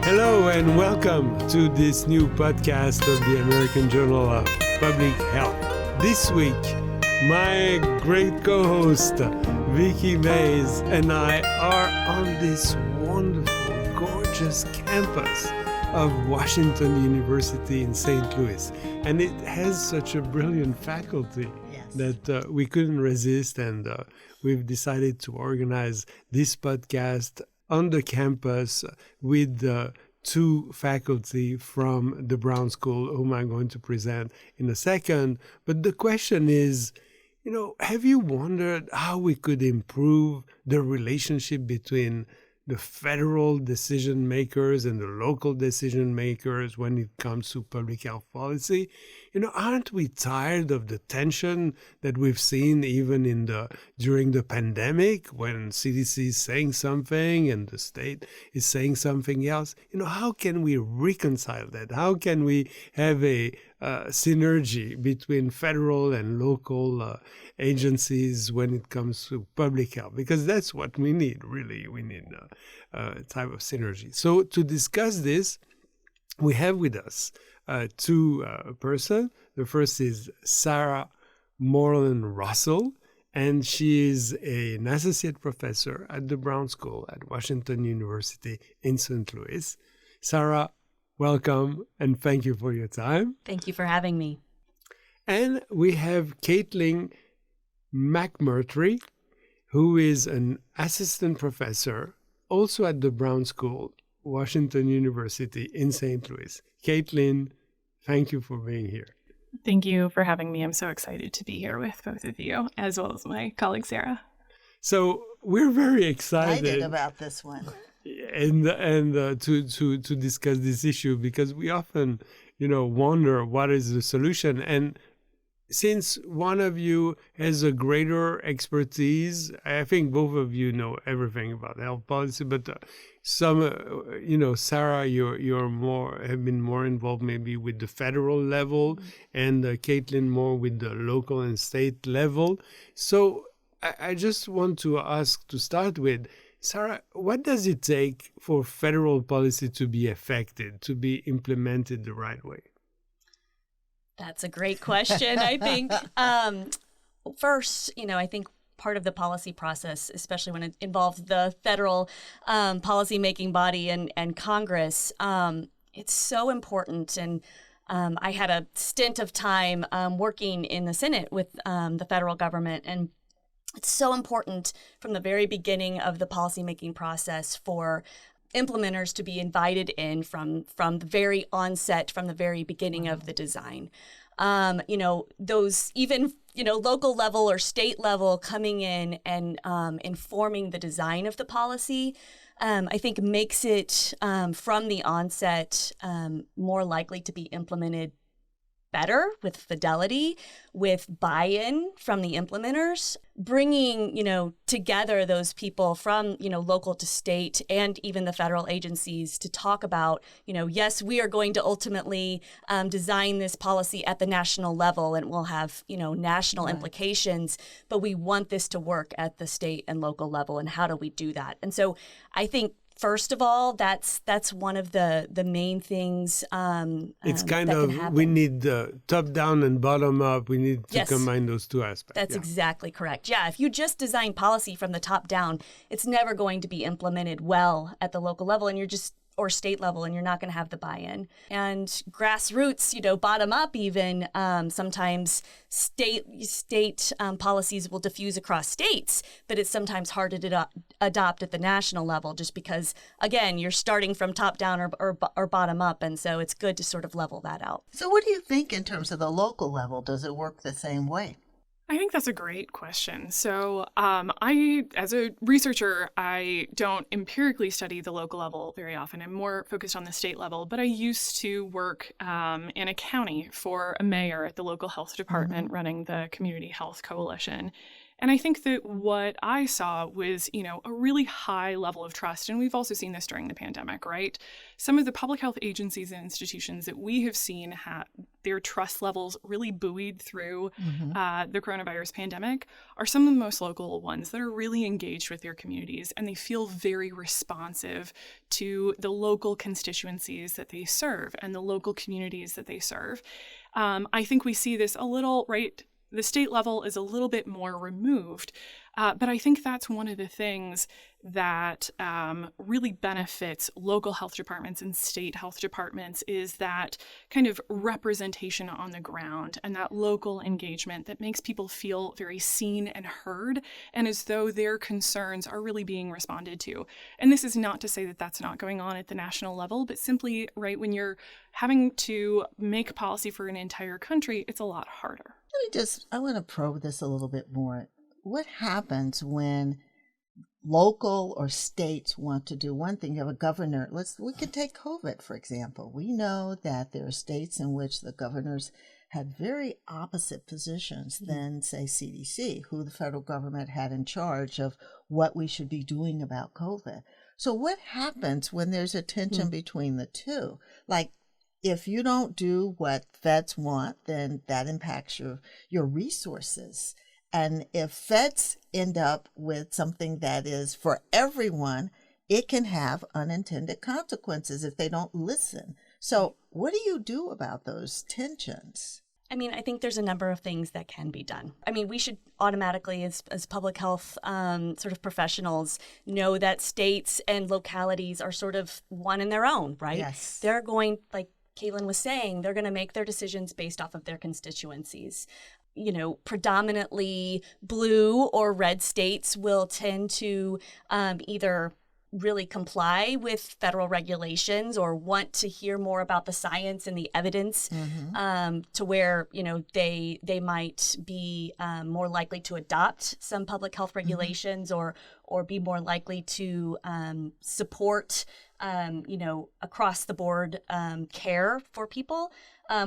Hello and welcome to this new podcast of the American Journal of Public Health. This week, my great co-host, Vickie Mays, and I are on this wonderful, gorgeous campus of Washington University in St. Louis. And it has such a brilliant faculty that we couldn't resist, and we've decided to organize this podcast on the campus with two faculty from the Brown School, whom I'm going to present in a second. But the question is, have you wondered how we could improve the relationship between the federal decision makers and the local decision makers when it comes to public health policy? Aren't we tired of the tension that we've seen even during the pandemic, when CDC is saying something and the state is saying something else? How can we reconcile that? How can we have a synergy between federal and local agencies when it comes to public health? Because that's what we need, really. We need a type of synergy. So to discuss this, we have with us two persons. The first is Sarah Moreland-Russell, and she is an associate professor at the Brown School at Washington University in St. Louis. Sarah, welcome, and thank you for your time. Thank you for having me. And we have Caitlin McMurtry, who is an assistant professor also at the Brown School, Washington University in St. Louis. Caitlin, thank you for being here. Thank you for having me. I'm so excited to be here with both of you, as well as my colleague, Sarah. So we're very excited about this one. And to discuss this issue, because we often, wonder what is the solution. And since one of you has a greater expertise, I think both of you know everything about health policy, but some, Sarah, you're have been more involved maybe with the federal level, and Caitlin more with the local and state level. So I just want to ask, to start with, Sarah, what does it take for federal policy to be effective, to be implemented the right way? That's a great question, I think. First, I think part of the policy process, especially when it involves the federal policymaking body and Congress, it's so important. And I had a stint of time working in the Senate with the federal government, and it's so important from the very beginning of the policymaking process for implementers to be invited in from the very onset, from the very beginning of the design. Those even, local level or state level coming in and informing the design of the policy, I think makes it from the onset more likely to be implemented better, with fidelity, with buy-in from the implementers, bringing, together those people from, local to state and even the federal agencies to talk about, yes, we are going to ultimately design this policy at the national level, and we'll have, national implications, but we want this to work at the state and local level, and how do we do that? And so I think, first of all, that's one of the main things. It's kind of, we need the top down and bottom up. We need to combine those two aspects. That's exactly correct. Yeah, if you just design policy from the top down, it's never going to be implemented well at the local level, and or state level, and you're not going to have the buy-in. And grassroots, bottom up even, sometimes state policies will diffuse across states, but it's sometimes hard to adopt at the national level, just because, again, you're starting from top down or bottom up, and so it's good to sort of level that out. So what do you think in terms of the local level? Does it work the same way? I think that's a great question. So as a researcher, I don't empirically study the local level very often. I'm more focused on the state level, but I used to work in a county for a mayor at the local health department running the Community Health Coalition. And I think that what I saw was, a really high level of trust. And we've also seen this during the pandemic, right? Some of the public health agencies and institutions that we have seen their trust levels really buoyed through the coronavirus pandemic are some of the most local ones that are really engaged with their communities, and they feel very responsive to the local constituencies that they serve and the local communities that they serve. I think we see this a little, right? The state level is a little bit more removed, but I think that's one of the things that really benefits local health departments and state health departments is that kind of representation on the ground and that local engagement that makes people feel very seen and heard, and as though their concerns are really being responded to. And this is not to say that that's not going on at the national level, but simply, right, when you're having to make policy for an entire country, it's a lot harder. I want to probe this a little bit more. What happens when local or states want to do one thing? You have a governor. We could take COVID, for example. We know that there are states in which the governors had very opposite positions than, say, CDC, who the federal government had in charge of what we should be doing about COVID. So what happens when there's a tension between the two? Like, if you don't do what feds want, then that impacts your resources. And if feds end up with something that is for everyone, it can have unintended consequences if they don't listen. So what do you do about those tensions? I mean, I think there's a number of things that can be done. I mean, we should automatically, as public health sort of professionals, know that states and localities are sort of one in their own, right? Yes. They're going, like Caitlin was saying, they're going to make their decisions based off of their constituencies. You know, predominantly blue or red states will tend to either really comply with federal regulations or want to hear more about the science and the evidence to where, you know, they might be more likely to adopt some public health regulations or be more likely to support, you know, across the board care for people.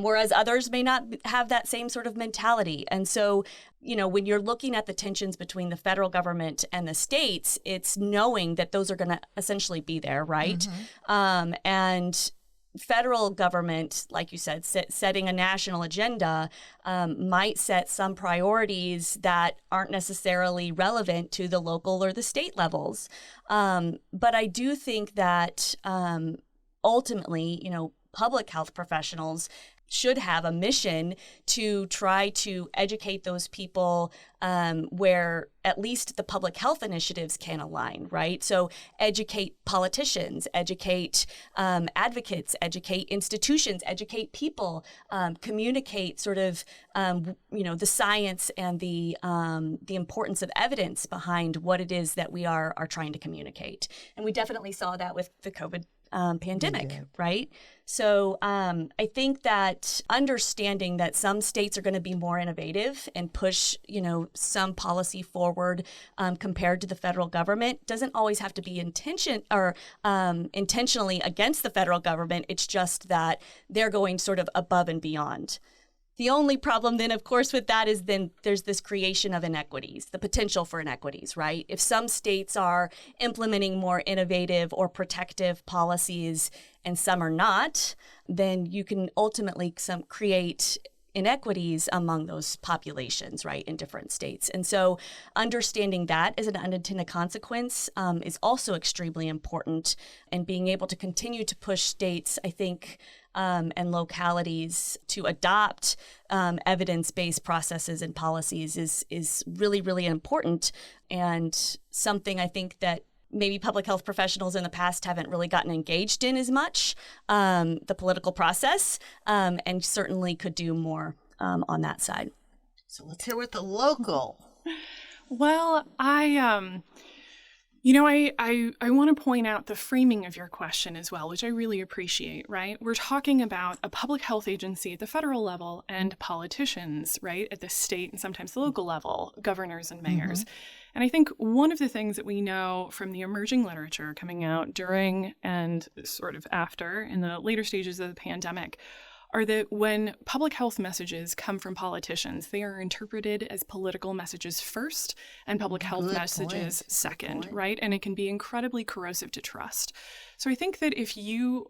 Whereas others may not have that same sort of mentality. And so, you know, when you're looking at the tensions between the federal government and the states, it's knowing that those are going to essentially be there, right? And federal government, like you said, setting a national agenda might set some priorities that aren't necessarily relevant to the local or the state levels. But I do think that ultimately, you know, public health professionals should have a mission to try to educate those people where at least the public health initiatives can align, right? So educate politicians, educate advocates, educate institutions, educate people, communicate sort of, you know, the science and the importance of evidence behind what it is that we are trying to communicate. And we definitely saw that with the COVID pandemic, right? So I think that understanding that some states are going to be more innovative and push, you know, some policy forward compared to the federal government doesn't always have to be intentionally against the federal government. It's just that they're going sort of above and beyond. The only problem then, of course, with that is then there's this creation of inequities, the potential for inequities, right? If some states are implementing more innovative or protective policies and some are not, then you can ultimately create inequities among those populations, right, in different states. And so understanding that as an unintended consequence is also extremely important, and being able to continue to push states, I think, and localities to adopt evidence-based processes and policies is really, really important, and something I think that maybe public health professionals in the past haven't really gotten engaged in as much, the political process, and certainly could do more on that side. So let's hear what the local. Well, you know, I want to point out the framing of your question as well, which I really appreciate, right? We're talking about a public health agency at the federal level and politicians, right, at the state and sometimes the local level, governors and mayors. And I think one of the things that we know from the emerging literature coming out during and sort of after in the later stages of the pandemic are that when public health messages come from politicians, they are interpreted as political messages first and public health messages second, right? And it can be incredibly corrosive to trust. So I think that if you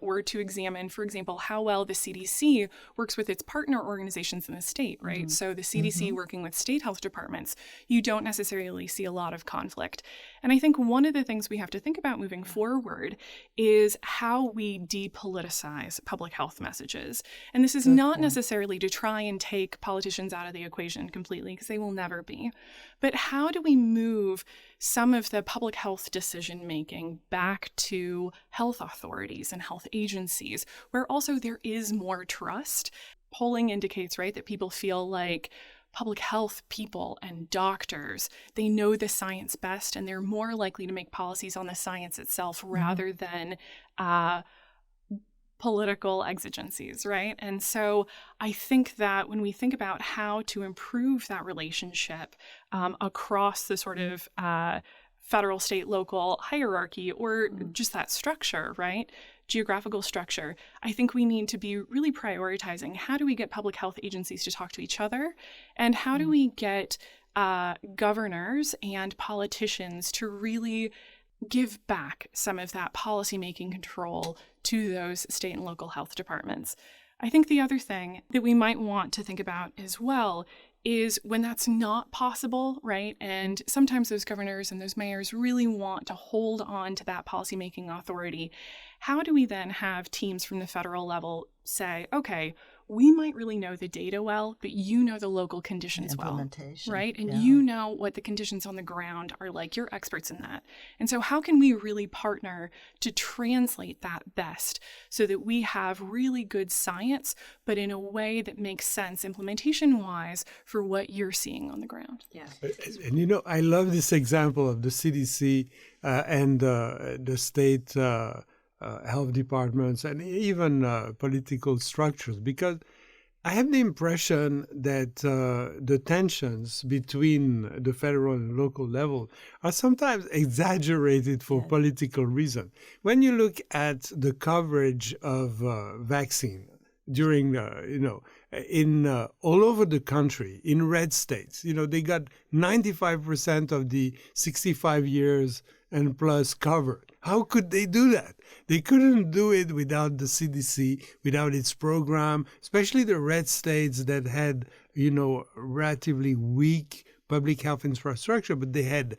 were to examine, for example, how well the CDC works with its partner organizations in the state, right? Mm-hmm. So the CDC working with state health departments, you don't necessarily see a lot of conflict. And I think one of the things we have to think about moving forward is how we depoliticize public health messages. And this is not necessarily to try and take politicians out of the equation completely, because they will never be. But how do we move some of the public health decision making back to health authorities and health agencies, where also there is more trust? Polling indicates, right, that people feel like public health people and doctors, they know the science best, and they're more likely to make policies on the science itself rather than political exigencies, right? And so I think that when we think about how to improve that relationship across the sort of federal, state, local hierarchy, or just that structure, right? Geographical structure, I think we need to be really prioritizing how do we get public health agencies to talk to each other, and how do we get governors and politicians to really give back some of that policymaking control to those state and local health departments. I think the other thing that we might want to think about as well is when that's not possible, right? And sometimes those governors and those mayors really want to hold on to that policymaking authority. How do we then have teams from the federal level say, okay, we might really know the data well, but you know the local conditions well, right? And you know what the conditions on the ground are like. You're experts in that. And so how can we really partner to translate that best so that we have really good science, but in a way that makes sense implementation-wise for what you're seeing on the ground? Yeah. And, you know, I love this example of the CDC and the state health departments and even political structures, because I have the impression that the tensions between the federal and local level are sometimes exaggerated for political reasons. When you look at the coverage of vaccine during, in all over the country, in red states, they got 95% of the 65 years and plus covered. How could they do that? They couldn't do it without the CDC, without its program, especially the red states that had, relatively weak public health infrastructure, but they had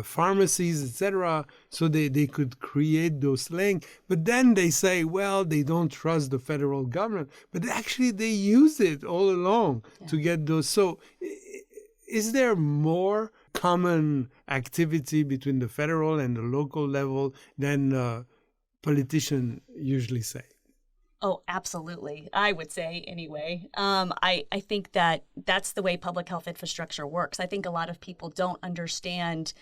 pharmacies, etc., so they could create those links. But then they say, well, they don't trust the federal government, but actually they used it all along to get those. So is there more common activity between the federal and the local level than politicians usually say? Oh, absolutely. I would say anyway. I think that's the way public health infrastructure works. I think a lot of people don't understand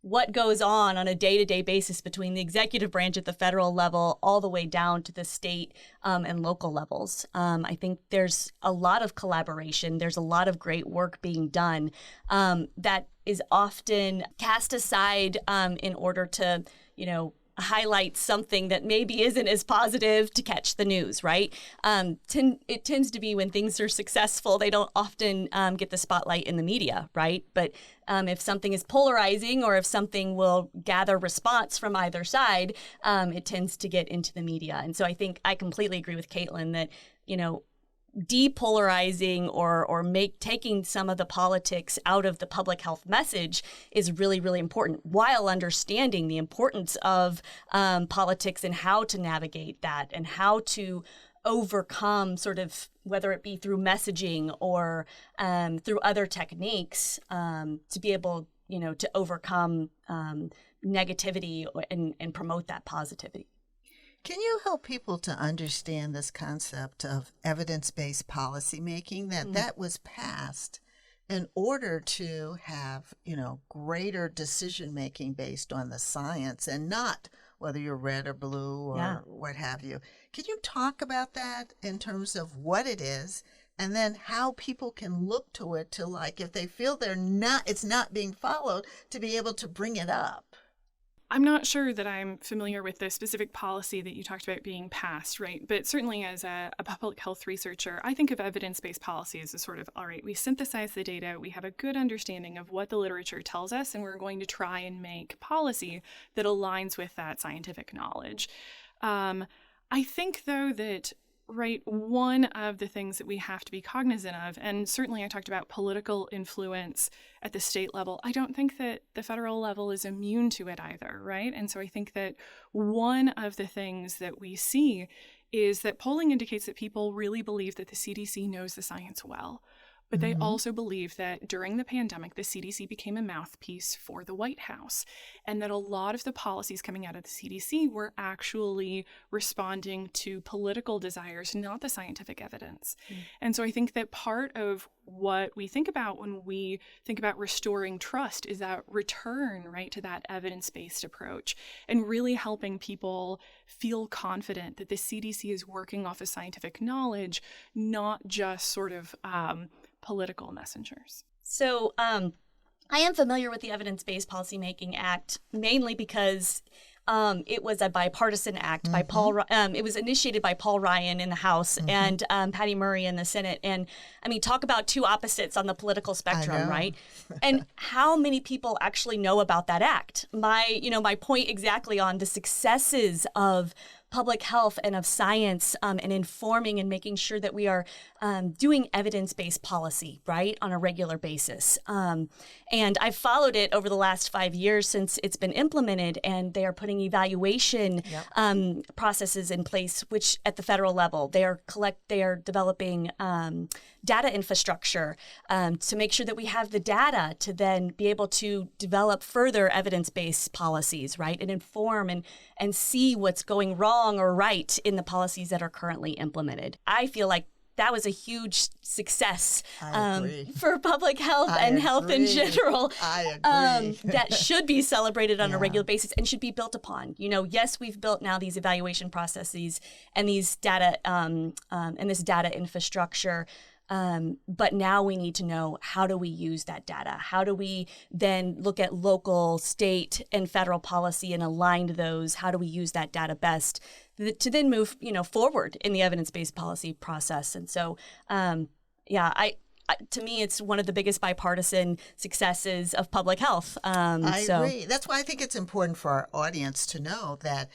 what goes on a day-to-day basis between the executive branch at the federal level all the way down to the state and local levels. I think there's a lot of collaboration. There's a lot of great work being done that is often cast aside in order to, highlight something that maybe isn't as positive to catch the news, right? It tends to be when things are successful, they don't often get the spotlight in the media, right? But if something is polarizing or if something will gather response from either side, it tends to get into the media. And so I think I completely agree with Caitlin that, depolarizing or taking some of the politics out of the public health message is really, really important, while understanding the importance of politics and how to navigate that and how to overcome sort of, whether it be through messaging or through other techniques, to be able, to overcome negativity and promote that positivity. Can you help people to understand this concept of evidence-based policymaking, that was passed in order to have, greater decision-making based on the science and not whether you're red or blue or what have you? Can you talk about that in terms of what it is and then how people can look to it to, if they feel it's not being followed, to be able to bring it up? I'm not sure that I'm familiar with the specific policy that you talked about being passed, right? But certainly as a public health researcher, I think of evidence-based policies as sort of, all right, we synthesize the data, we have a good understanding of what the literature tells us, and we're going to try and make policy that aligns with that scientific knowledge. I think, though, that right, one of the things that we have to be cognizant of, and certainly I talked about political influence at the state level, I don't think that the federal level is immune to it either, right? And so I think that one of the things that we see is that polling indicates that people really believe that the CDC knows the science well. But they also believe that during the pandemic, the CDC became a mouthpiece for the White House, and that a lot of the policies coming out of the CDC were actually responding to political desires, not the scientific evidence. And so I think that part of what we think about when we think about restoring trust is that return, right, to that evidence-based approach and really helping people feel confident that the CDC is working off of scientific knowledge, not just sort of political messengers. So I am familiar with the Evidence-Based Policymaking Act, mainly because it was a bipartisan act by Paul. It was initiated by Paul Ryan in the House and Patty Murray in the Senate. And I mean, talk about two opposites on the political spectrum, right? And how many people actually know about that act? My point exactly on the successes of public health and of science and informing and making sure that we are doing evidence-based policy, right, on a regular basis. And I've followed it over the last 5 years since it's been implemented, and they are putting evaluation processes in place, which at the federal level, they are developing data infrastructure to make sure that we have the data to then be able to develop further evidence-based policies, right, and inform and see what's going wrong or right in the policies that are currently implemented. I feel like that was a huge success for public health and health in general. I agree. That should be celebrated on a regular basis and should be built upon. Yes, we've built now these evaluation processes and these data and this data infrastructure. But now we need to know, how do we use that data? How do we then look at local, state, and federal policy and align to those? How do we use that data best to then move, forward in the evidence-based policy process? And so, to me, it's one of the biggest bipartisan successes of public health. I agree. That's why I think it's important for our audience to know that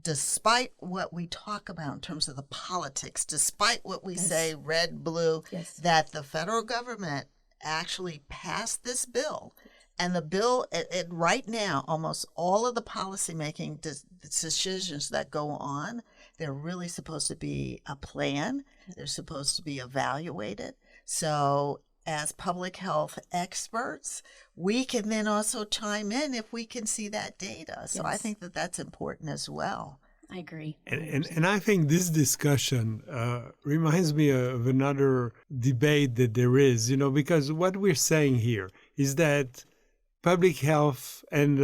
despite what we talk about in terms of the politics, despite what we say, red, blue, that the federal government actually passed this bill. And the bill, right now, almost all of the policymaking decisions that go on, they're really supposed to be a plan. They're supposed to be evaluated. So as public health experts, we can then also chime in if we can see that data. So I think that that's important as well. I agree. And I think this discussion reminds me of another debate that there is, because what we're saying here is that public health and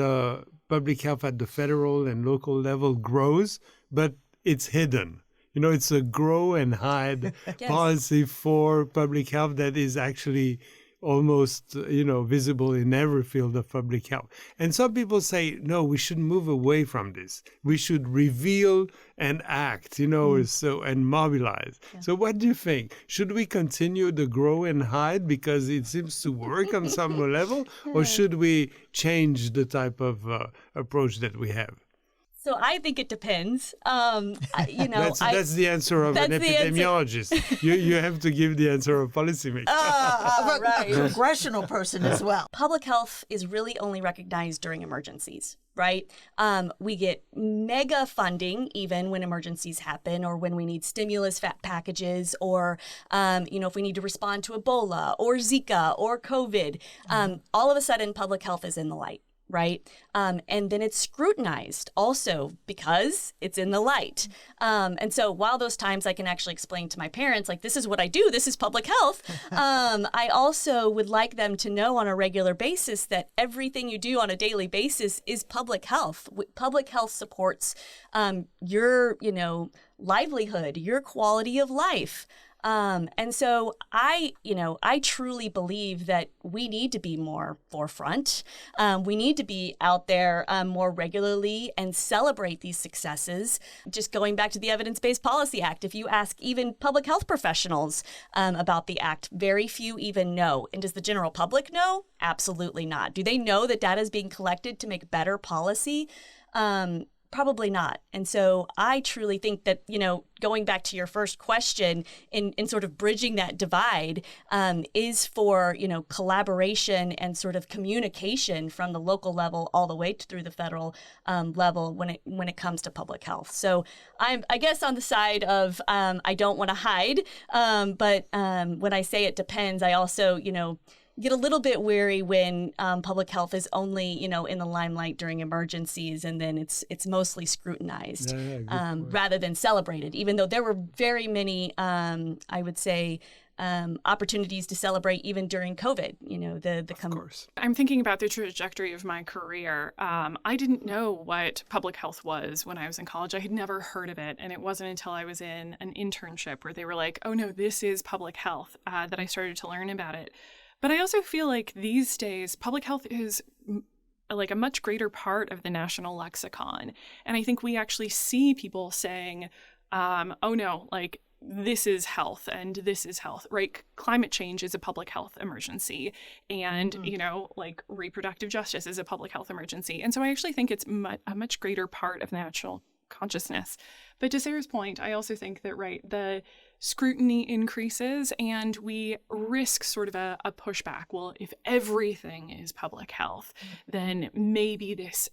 public health at the federal and local level grows, but it's hidden. It's a grow and hide policy for public health that is actually almost, visible in every field of public health. And some people say, no, we should move away from this. We should reveal and act, and mobilize. Yeah. So what do you think? Should we continue the grow and hide because it seems to work on some level, or should we change the type of approach that we have? So I think it depends. That's the answer of an epidemiologist. You have to give the answer of policymaker. A congressional person as well. Public health is really only recognized during emergencies, right? We get mega funding even when emergencies happen, or when we need stimulus packages, or if we need to respond to Ebola or Zika or COVID. All of a sudden, public health is in the light. Right? And then it's scrutinized also because it's in the light. And so while those times I can actually explain to my parents, like, this is what I do, this is public health, I also would like them to know on a regular basis that everything you do on a daily basis is public health. Public health supports your, livelihood, your quality of life. And so I truly believe that we need to be more forefront. We need to be out there more regularly and celebrate these successes. Just going back to the Evidence-Based Policy Act, if you ask even public health professionals about the act, very few even know. And does the general public know? Absolutely not. Do they know that data is being collected to make better policy? Probably not. And so I truly think that, going back to your first question, in sort of bridging that divide is for, collaboration and sort of communication from the local level all the way through the federal level when it comes to public health. So I'm, I guess, on the side of I don't want to hide, but when I say it depends, I also, get a little bit weary when public health is only, in the limelight during emergencies, and then it's mostly scrutinized rather than celebrated. Even though there were very many, I would say, opportunities to celebrate even during COVID. Of course. I'm thinking about the trajectory of my career. I didn't know what public health was when I was in college. I had never heard of it, and it wasn't until I was in an internship where they were like, "Oh no, this is public health," that I started to learn about it. But I also feel like these days, public health is like a much greater part of the national lexicon. And I think we actually see people saying, oh no, like this is health and this is health, right? Climate change is a public health emergency. And, like reproductive justice is a public health emergency. And so I actually think it's a much greater part of national consciousness. But to Sarah's point, I also think that, the scrutiny increases and we risk sort of a pushback. Well, if everything is public health, then maybe this,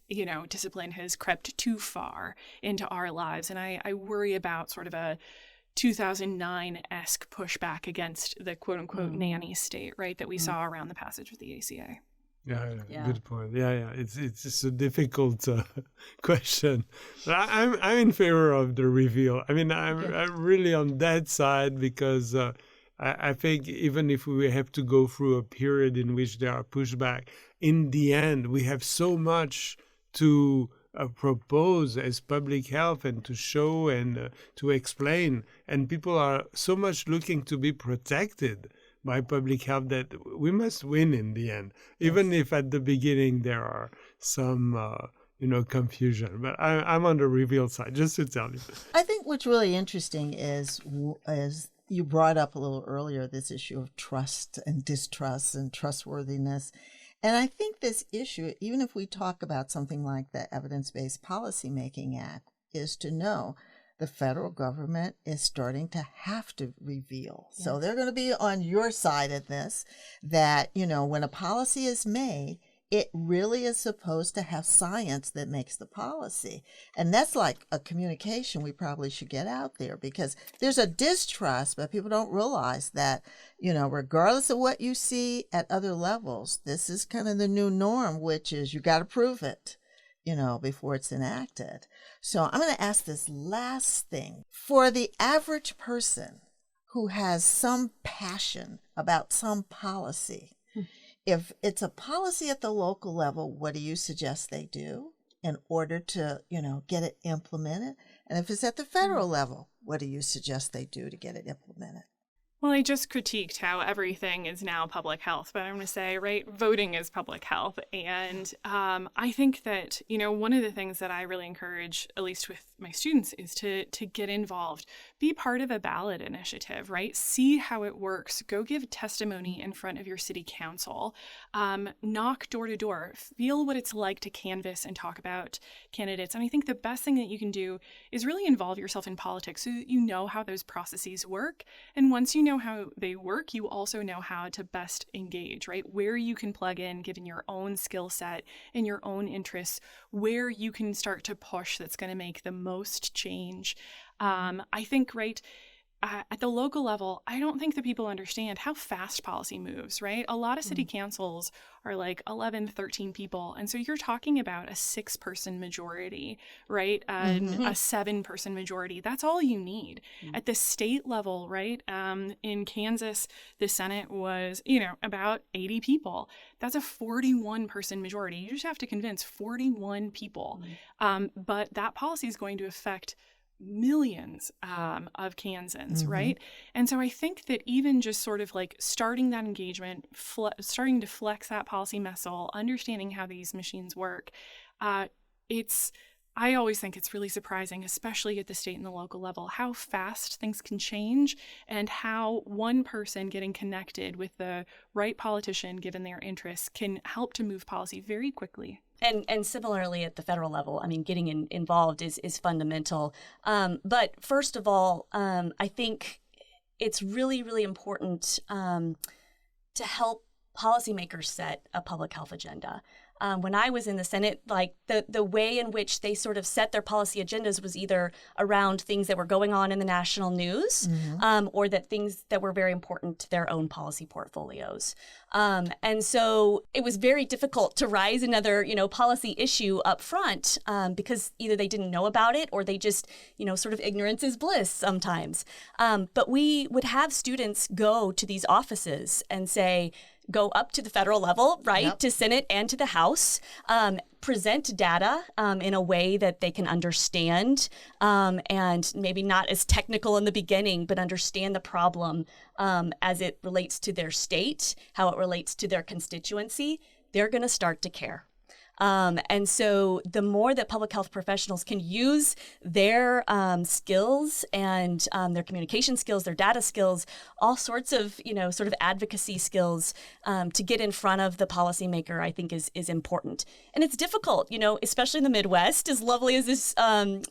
discipline has crept too far into our lives. And I worry about sort of a 2009-esque pushback against the quote unquote nanny state, right, that we saw around the passage of the ACA. Yeah, good point. Yeah. It's a difficult question. But I'm in favor of the reveal. I mean, I'm really on that side because I think even if we have to go through a period in which there are pushback, in the end, we have so much to propose as public health and to show and to explain. And people are so much looking to be protected by public health that we must win in the end, even if at the beginning there are some, confusion. But I'm on the reveal side, just to tell you. I think what's really interesting is you brought up a little earlier, this issue of trust and distrust and trustworthiness. And I think this issue, even if we talk about something like the Evidence-Based Policymaking Act, is to know the federal government is starting to have to reveal. Yes. So they're going to be on your side of this, that, when a policy is made, it really is supposed to have science that makes the policy. And that's like a communication we probably should get out there, because there's a distrust, but people don't realize that, regardless of what you see at other levels, this is kind of the new norm, which is you got to prove it, before it's enacted. So I'm going to ask this last thing. For the average person who has some passion about some policy, if it's a policy at the local level, what do you suggest they do in order to, get it implemented? And if it's at the federal level, what do you suggest they do to get it implemented? Well, I just critiqued how everything is now public health, but I'm going to say, voting is public health. And I think that, one of the things that I really encourage, at least with my students, is to get involved. Be part of a ballot initiative, right? See how it works. Go give testimony in front of your city council. Knock door to door. Feel what it's like to canvass and talk about candidates. And I think the best thing that you can do is really involve yourself in politics so that you know how those processes work. And once you know how they work, you also know how to best engage, right? Where you can plug in, given your own skill set and your own interests, where you can start to push that's going to make the most change. I think, at the local level, I don't think that people understand how fast policy moves, right? A lot of city councils are like 11, 13 people. And so you're talking about a 6-person majority, right? A 7-person majority. That's all you need. At the state level, right? In Kansas, the Senate was, about 80 people. That's a 41-person majority. You just have to convince 41 people. But that policy is going to affect millions of Kansans, right? And so I think that even just sort of like starting that engagement, starting to flex that policy muscle, understanding how these machines work, I always think it's really surprising, especially at the state and the local level, how fast things can change and how one person getting connected with the right politician, given their interests, can help to move policy very quickly. And similarly at the federal level, I mean, getting involved is fundamental. But first of all, I think it's really, really important to help policymakers set a public health agenda. When I was in the Senate, like the way in which they sort of set their policy agendas was either around things that were going on in the national news, or that things that were very important to their own policy portfolios. And so it was very difficult to rise another, policy issue up front because either they didn't know about it or they just, sort of ignorance is bliss sometimes. But we would have students go to these offices and say, go up to the federal level, right, to Senate and to the House, present data in a way that they can understand, and maybe not as technical in the beginning, but understand the problem as it relates to their state, how it relates to their constituency. They're going to start to care. And so the more that public health professionals can use their skills and their communication skills, their data skills, all sorts of, sort of advocacy skills to get in front of the policymaker, I think is important. And it's difficult, especially in the Midwest, as lovely as this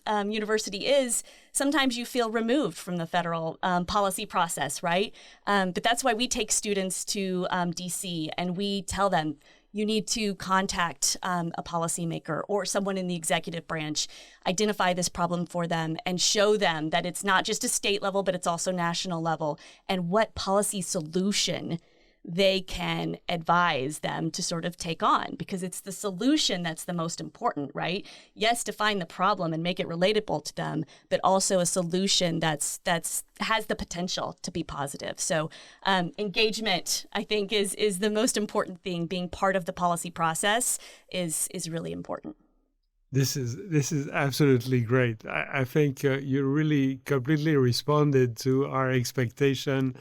university is. Sometimes you feel removed from the federal policy process, right? But that's why we take students to DC and we tell them, you need to contact a policymaker or someone in the executive branch, identify this problem for them and show them that it's not just a state level, but it's also national level, and what policy solution they can advise them to sort of take on, because it's the solution that's the most important, right? Yes, define the problem and make it relatable to them, but also a solution that's has the potential to be positive. So engagement, I think, is the most important thing. Being part of the policy process is really important. This is absolutely great. I think you really completely responded to our expectation,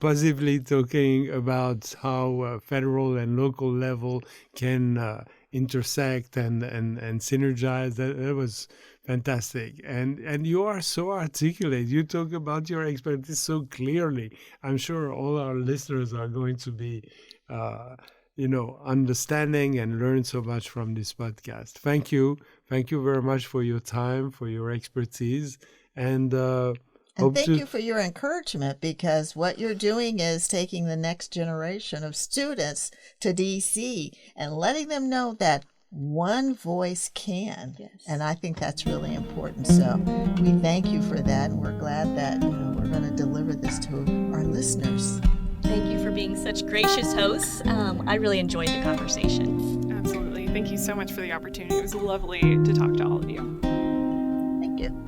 positively talking about how federal and local level can intersect and synergize. That was fantastic. And you are so articulate. You talk about your expertise so clearly. I'm sure all our listeners are going to be understanding and learn so much from this podcast. Thank you. Thank you very much for your time, for your expertise. And thank you for your encouragement, because what you're doing is taking the next generation of students to DC and letting them know that one voice can. Yes. And I think that's really important. So we thank you for that. And we're glad that we're going to deliver this to our listeners. Thank you for being such gracious hosts. I really enjoyed the conversation. Absolutely. Thank you so much for the opportunity. It was lovely to talk to all of you. Thank you.